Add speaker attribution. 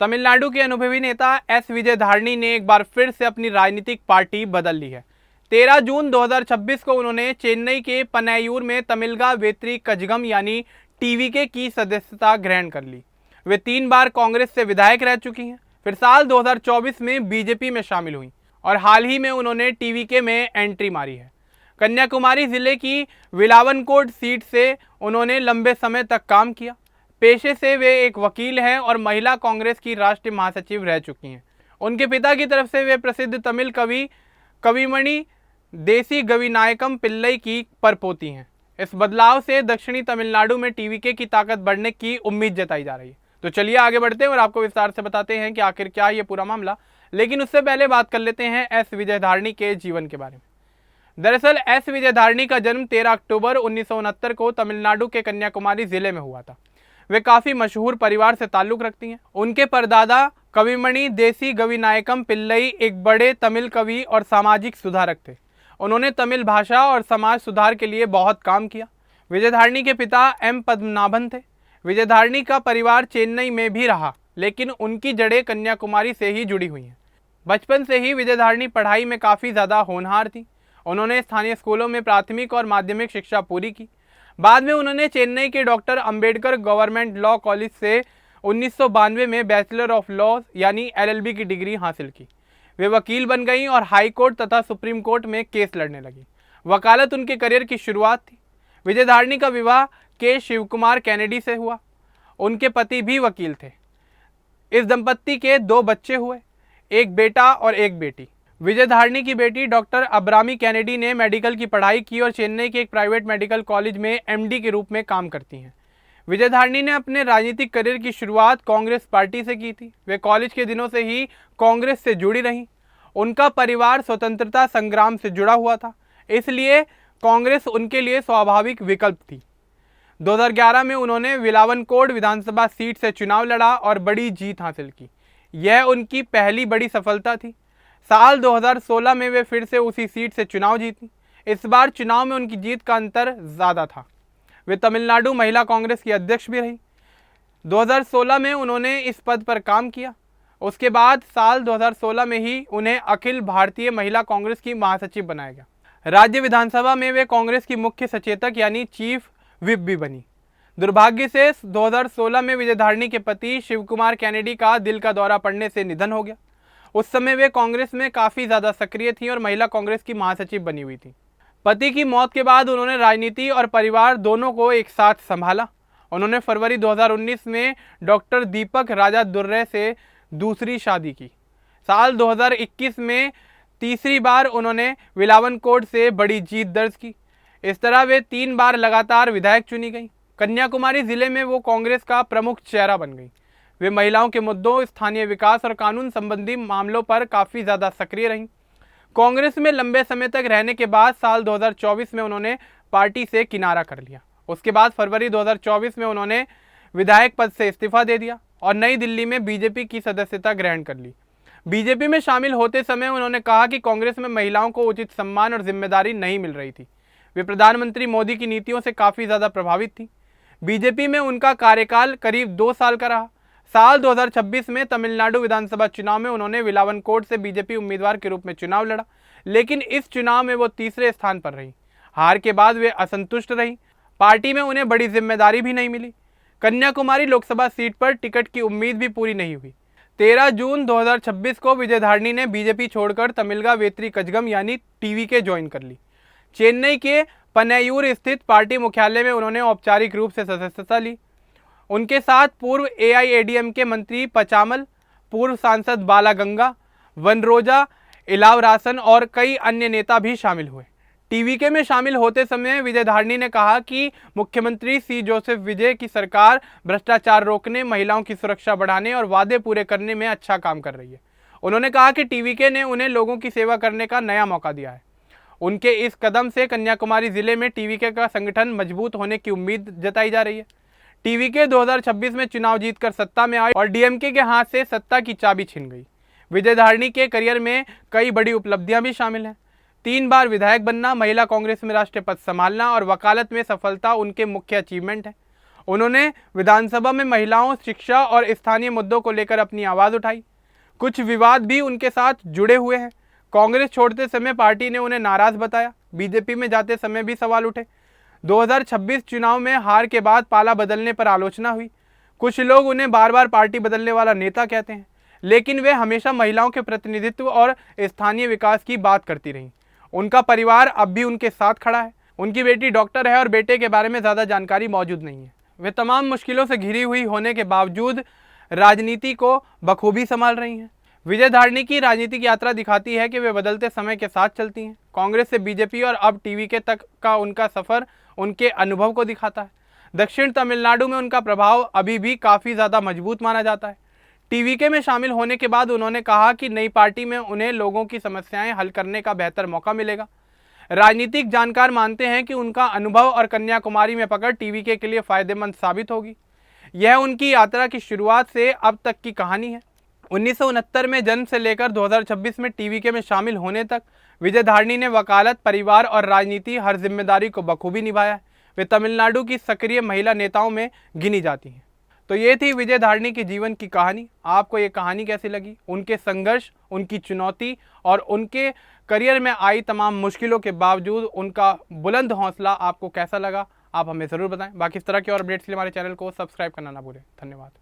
Speaker 1: तमिलनाडु के अनुभवी नेता एस विजयधारणी ने एक बार फिर से अपनी राजनीतिक पार्टी बदल ली है। 13 जून 2026 को उन्होंने चेन्नई के पनायूर में तमिलगा वेत्री कजगम यानी टीवीके की सदस्यता ग्रहण कर ली। वे 3 बार कांग्रेस से विधायक रह चुकी हैं, फिर साल 2024 में बीजेपी में शामिल हुई और हाल ही में उन्होंने टीवीके में एंट्री मारी है। कन्याकुमारी जिले की विलावनकोड सीट से उन्होंने लंबे समय तक काम किया। पेशे से वे एक वकील हैं और महिला कांग्रेस की राष्ट्रीय महासचिव रह चुकी हैं। उनके पिता की तरफ से वे प्रसिद्ध तमिल कवि कविमणि देसी गविनायकम पिल्लई की परपोती हैं। इस बदलाव से दक्षिणी तमिलनाडु में टीवीके की ताकत बढ़ने की उम्मीद जताई जा रही है। तो चलिए आगे बढ़ते हैं और आपको विस्तार से बताते हैं कि आखिर क्या ये पूरा मामला। लेकिन उससे पहले बात कर लेते हैं एस विजयधारणी के जीवन के बारे में। दरअसल एस विजयधारणी का जन्म 13 अक्टूबर 1969 को तमिलनाडु के कन्याकुमारी जिले में हुआ था। वे काफी मशहूर परिवार से ताल्लुक रखती हैं। उनके परदादा कविमणि देसी गविनायकम पिल्लई एक बड़े तमिल कवि और सामाजिक सुधारक थे। उन्होंने तमिल भाषा और समाज सुधार के लिए बहुत काम किया। विजयधारणी के पिता एम पद्मनाभन थे। विजयधारणी का परिवार चेन्नई में भी रहा, लेकिन उनकी जड़ें कन्याकुमारी से ही जुड़ी हुई हैं। बचपन से ही विजयधारणी पढ़ाई में काफ़ी ज़्यादा होनहार थी। उन्होंने स्थानीय स्कूलों में प्राथमिक और माध्यमिक शिक्षा पूरी की। बाद में उन्होंने चेन्नई के doctor Ambedkar government law college से 1992 में बैचलर ऑफ लॉ यानी LLB की डिग्री हासिल की। वे वकील बन गईं और हाई कोर्ट तथा सुप्रीम कोर्ट में केस लड़ने लगी। वकालत उनके करियर की शुरुआत थी। विजयधारणी का विवाह के शिवकुमार कैनेडी से हुआ। उनके पति भी वकील थे। इस दंपत्ति के 2 बच्चे हुए, एक बेटा और एक बेटी। विजयधारणी की बेटी डॉक्टर अब्रामी कैनेडी ने मेडिकल की पढ़ाई की और चेन्नई के एक प्राइवेट मेडिकल कॉलेज में MD के रूप में काम करती हैं। विजयधारणी ने अपने राजनीतिक करियर की शुरुआत कांग्रेस पार्टी से की थी। वे कॉलेज के दिनों से ही कांग्रेस से जुड़ी रहीं। उनका परिवार स्वतंत्रता संग्राम से जुड़ा हुआ था, इसलिए कांग्रेस उनके लिए स्वाभाविक विकल्प थी। 2011 में उन्होंने विलावनकोड विधानसभा सीट से चुनाव लड़ा और बड़ी जीत हासिल की। यह उनकी पहली बड़ी सफलता थी। साल 2016 में वे फिर से उसी सीट से चुनाव जीती। इस बार चुनाव में उनकी जीत का अंतर ज़्यादा था। वे तमिलनाडु महिला कांग्रेस की अध्यक्ष भी रही। 2016 में उन्होंने इस पद पर काम किया। उसके बाद साल 2016 में ही उन्हें अखिल भारतीय महिला कांग्रेस की महासचिव बनाया गया। राज्य विधानसभा में वे कांग्रेस की मुख्य सचेतक यानी चीफ व्हिप भी बनी। दुर्भाग्य से 2016 में विजयधारणी के पति शिवकुमार कैनेडी का दिल का दौरा पड़ने से निधन हो गया। उस समय वे कांग्रेस में काफ़ी ज़्यादा सक्रिय थी और महिला कांग्रेस की महासचिव बनी हुई थी। पति की मौत के बाद उन्होंने राजनीति और परिवार दोनों को एक साथ संभाला। उन्होंने फरवरी 2019 में डॉक्टर दीपक राजा दुर्रे से दूसरी शादी की। साल 2021 में तीसरी बार उन्होंने विलावनकोड से बड़ी जीत दर्ज की। इस तरह वे 3 बार लगातार विधायक चुनी गई। कन्याकुमारी जिले में वो कांग्रेस का प्रमुख चेहरा बन गई। वे महिलाओं के मुद्दों, स्थानीय विकास और कानून संबंधी मामलों पर काफ़ी ज़्यादा सक्रिय रहीं। कांग्रेस में लंबे समय तक रहने के बाद साल 2024 में उन्होंने पार्टी से किनारा कर लिया। उसके बाद फरवरी 2024 में उन्होंने विधायक पद से इस्तीफा दे दिया और नई दिल्ली में बीजेपी की सदस्यता ग्रहण कर ली। बीजेपी में शामिल होते समय उन्होंने कहा कि कांग्रेस में महिलाओं को उचित सम्मान और जिम्मेदारी नहीं मिल रही थी। वे प्रधानमंत्री मोदी की नीतियों से काफ़ी ज़्यादा प्रभावित थी। बीजेपी में उनका कार्यकाल करीब 2 साल का रहा। साल 2026 में तमिलनाडु विधानसभा चुनाव में उन्होंने विलावनकोड से बीजेपी उम्मीदवार के रूप में चुनाव लड़ा, लेकिन इस चुनाव में वो तीसरे स्थान पर रही। हार के बाद वे असंतुष्ट रही। पार्टी में उन्हें बड़ी जिम्मेदारी भी नहीं मिली। कन्याकुमारी लोकसभा सीट पर टिकट की उम्मीद भी पूरी नहीं हुई। 13 जून 2026 को विजयधारणी ने बीजेपी छोड़कर तमिलगा वेत्री कजगम यानी टीवीके ज्वाइन कर ली। चेन्नई के पनायूर स्थित पार्टी मुख्यालय में उन्होंने औपचारिक रूप से सदस्यता ली। उनके साथ पूर्व AIADMK मंत्री पचामल, पूर्व सांसद बालागंगा, वनरोजा इलावरासन और कई अन्य नेता भी शामिल हुए। टीवीके में शामिल होते समय विजयधारणी ने कहा कि मुख्यमंत्री C. जोसेफ विजय की सरकार भ्रष्टाचार रोकने, महिलाओं की सुरक्षा बढ़ाने और वादे पूरे करने में अच्छा काम कर रही है। उन्होंने कहा कि टीवीके ने उन्हें लोगों की सेवा करने का नया मौका दिया है। उनके इस कदम से कन्याकुमारी जिले में टीवीके का संगठन मजबूत होने की उम्मीद जताई जा रही है। टीवीके 2026 में चुनाव जीतकर सत्ता में आई और DMK के हाथ से सत्ता की चाबी छिन गई। विजयधारणी के करियर में कई बड़ी उपलब्धियां भी शामिल हैं। 3 बार विधायक बनना, महिला कांग्रेस में राष्ट्रीय पद संभालना और वकालत में सफलता उनके मुख्य अचीवमेंट है। उन्होंने विधानसभा में महिलाओं, शिक्षा और स्थानीय मुद्दों को लेकर अपनी आवाज़ उठाई। कुछ विवाद भी उनके साथ जुड़े हुए हैं। कांग्रेस छोड़ते समय पार्टी ने उन्हें नाराज बताया। बीजेपी में जाते समय भी सवाल उठे। 2026 चुनाव में हार के बाद पाला बदलने पर आलोचना हुई। कुछ लोग उन्हें बार बार पार्टी बदलने वाला नेता कहते हैं, लेकिन वे हमेशा महिलाओं के प्रतिनिधित्व और स्थानीय विकास की बात करती रहीं। उनका परिवार अब भी उनके साथ खड़ा है। उनकी बेटी डॉक्टर है और बेटे के बारे में ज़्यादा जानकारी मौजूद नहीं है। वे तमाम मुश्किलों से घिरी हुई होने के बावजूद राजनीति को बखूबी संभाल रही हैं। विजय धारणी की राजनीतिक यात्रा दिखाती है कि वे बदलते समय के साथ चलती हैं। कांग्रेस से बीजेपी और अब टीवीके तक का उनका सफ़र उनके अनुभव को दिखाता है। दक्षिण तमिलनाडु में उनका प्रभाव अभी भी काफ़ी ज़्यादा मजबूत माना जाता है। टीवीके में शामिल होने के बाद उन्होंने कहा कि नई पार्टी में उन्हें लोगों की समस्याएं हल करने का बेहतर मौका मिलेगा। राजनीतिक जानकार मानते हैं कि उनका अनुभव और कन्याकुमारी में पकड़ टीवीके के लिए फायदेमंद साबित होगी। यह उनकी यात्रा की शुरुआत से अब तक की कहानी है। 1969 में जन्म से लेकर 2026 में टीवीके में शामिल होने तक विजय धारणी ने वकालत, परिवार और राजनीति हर जिम्मेदारी को बखूबी निभाया है। वे तमिलनाडु की सक्रिय महिला नेताओं में गिनी जाती हैं। तो ये थी विजय धारणी के जीवन की कहानी। आपको ये कहानी कैसी लगी? उनके संघर्ष, उनकी चुनौती और उनके करियर में आई तमाम मुश्किलों के बावजूद उनका बुलंद हौसला आपको कैसा लगा? आप हमें ज़रूर बताएं। बाकी इस तरह के और अपडेट्स के लिए हमारे चैनल को सब्सक्राइब करना ना भूलें। धन्यवाद।